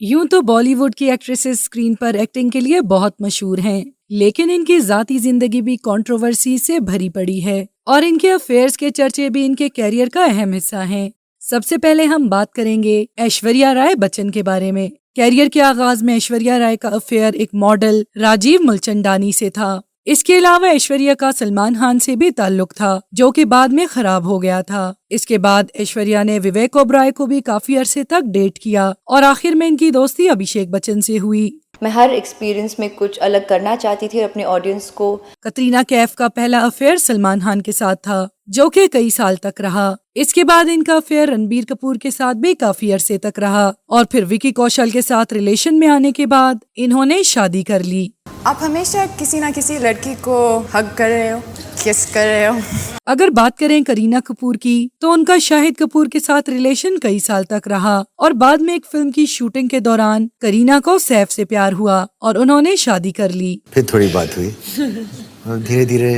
यूं तो बॉलीवुड की एक्ट्रेसेस स्क्रीन पर एक्टिंग के लिए बहुत मशहूर हैं, लेकिन इनकी जाती जिंदगी भी कंट्रोवर्सी से भरी पड़ी है और इनके अफेयर्स के चर्चे भी इनके कैरियर का अहम हिस्सा हैं। सबसे पहले हम बात करेंगे ऐश्वर्या राय बच्चन के बारे में। कैरियर के आगाज में ऐश्वर्या राय का अफेयर एक मॉडल राजीव मूलचंदानी से था। इसके अलावा ऐश्वर्या का सलमान खान से भी ताल्लुक था, जो कि बाद में खराब हो गया था। इसके बाद ऐश्वर्या ने विवेक ओबराय को भी काफी अरसे तक डेट किया और आखिर में इनकी दोस्ती अभिषेक बच्चन से हुई। मैं हर एक्सपीरियंस में कुछ अलग करना चाहती थी अपने ऑडियंस को। कतरीना कैफ का पहला अफेयर सलमान खान के साथ था, जो कि कई साल तक रहा। इसके बाद इनका अफेयर रणबीर कपूर के साथ भी काफी अरसे तक रहा और फिर विकी कौशल के साथ रिलेशन में आने के बाद इन्होंने शादी कर ली। आप हमेशा किसी ना किसी लड़की को हग कर रहे हो, किस कर रहे हो। अगर बात करें करीना कपूर की, तो उनका शाहिद कपूर के साथ रिलेशन कई साल तक रहा और बाद में एक फिल्म की शूटिंग के दौरान करीना को सैफ से प्यार हुआ और उन्होंने शादी कर ली। फिर थोड़ी बात हुई और धीरे धीरे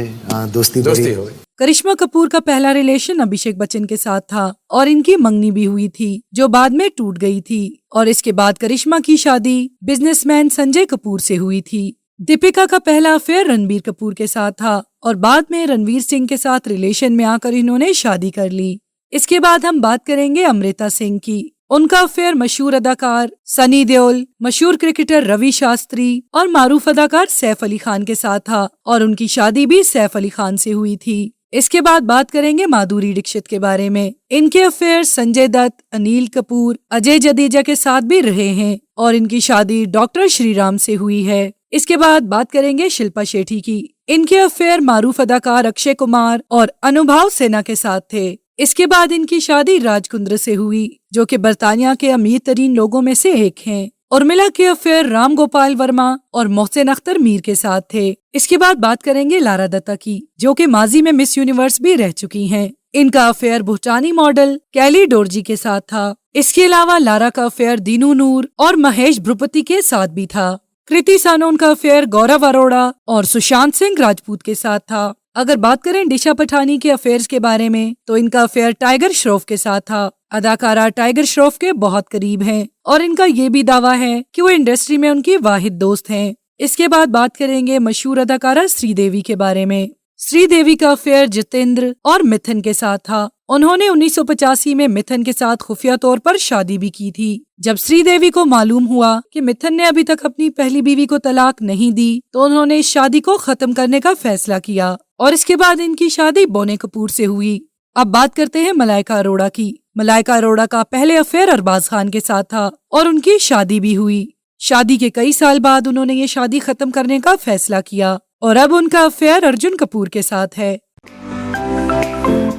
दोस्ती हो गई। करिश्मा कपूर का पहला रिलेशन अभिषेक बच्चन के साथ था और इनकी मंगनी भी हुई थी, जो बाद में टूट गई थी। और इसके बाद करिश्मा की शादी बिजनेसमैन संजय कपूर से हुई थी। दीपिका का पहला अफेयर रणबीर कपूर के साथ था और बाद में रणवीर सिंह के साथ रिलेशन में आकर इन्होंने शादी कर ली। इसके बाद हम बात करेंगे अमृता सिंह की। उनका अफेयर मशहूर अदाकार सनी देओल, मशहूर क्रिकेटर रवि शास्त्री और मारूफ अदाकार सैफ अली खान के साथ था और उनकी शादी भी सैफ अली खान से हुई थी। इसके बाद बात करेंगे माधुरी दीक्षित के बारे में। इनके अफेयर संजय दत्त, अनिल कपूर, अजय जडेजा के साथ भी रहे हैं और इनकी शादी डॉक्टर श्रीराम से हुई है। इसके बाद बात करेंगे शिल्पा शेट्टी की। इनके अफेयर मारूफ अदाकार अक्षय कुमार और अनुभव सेना के साथ थे। इसके बाद इनकी शादी राज कुंद्रा से हुई, जो कि बर्तानिया के अमीर तरीन लोगों में से एक हैं। उर्मिला के अफेयर राम गोपाल वर्मा और मोहसिन अख्तर मीर के साथ थे। इसके बाद बात करेंगे लारा दत्ता की, जो कि माजी में मिस यूनिवर्स भी रह चुकी हैं। इनका अफेयर भूटानी मॉडल कैली डोरजी के साथ था। इसके अलावा लारा का अफेयर दीनू नूर और महेश भूपति के साथ भी था। कृति सानोन का अफेयर गौरव अरोड़ा और सुशांत सिंह राजपूत के साथ था। अगर बात करें दिशा पठानी के अफेयर्स के बारे में, तो इनका अफेयर टाइगर श्रॉफ के साथ था। अदाकारा टाइगर श्रॉफ के बहुत करीब हैं और इनका ये भी दावा है कि वो इंडस्ट्री में उनकी वाहिद दोस्त हैं। इसके बाद बात करेंगे मशहूर अदाकारा श्रीदेवी के बारे में। श्रीदेवी का अफेयर जितेंद्र और मिथुन के साथ था। उन्होंने 1985 में मिथुन के साथ खुफिया तौर पर शादी भी की थी। जब श्रीदेवी को मालूम हुआ कि मिथुन ने अभी तक अपनी पहली बीवी को तलाक नहीं दी, तो उन्होंने इस शादी को खत्म करने का फैसला किया और इसके बाद इनकी शादी बोनी कपूर से हुई। अब बात करते हैं मलाइका अरोड़ा की। मलाइका अरोड़ा का पहले अफेयर अरबाज खान के साथ था और उनकी शादी भी हुई। शादी के कई साल बाद उन्होंने ये शादी खत्म करने का फैसला किया और अब उनका अफेयर अर्जुन कपूर के साथ है।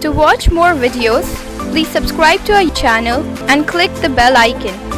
To watch more videos, please subscribe to our channel and click the bell icon.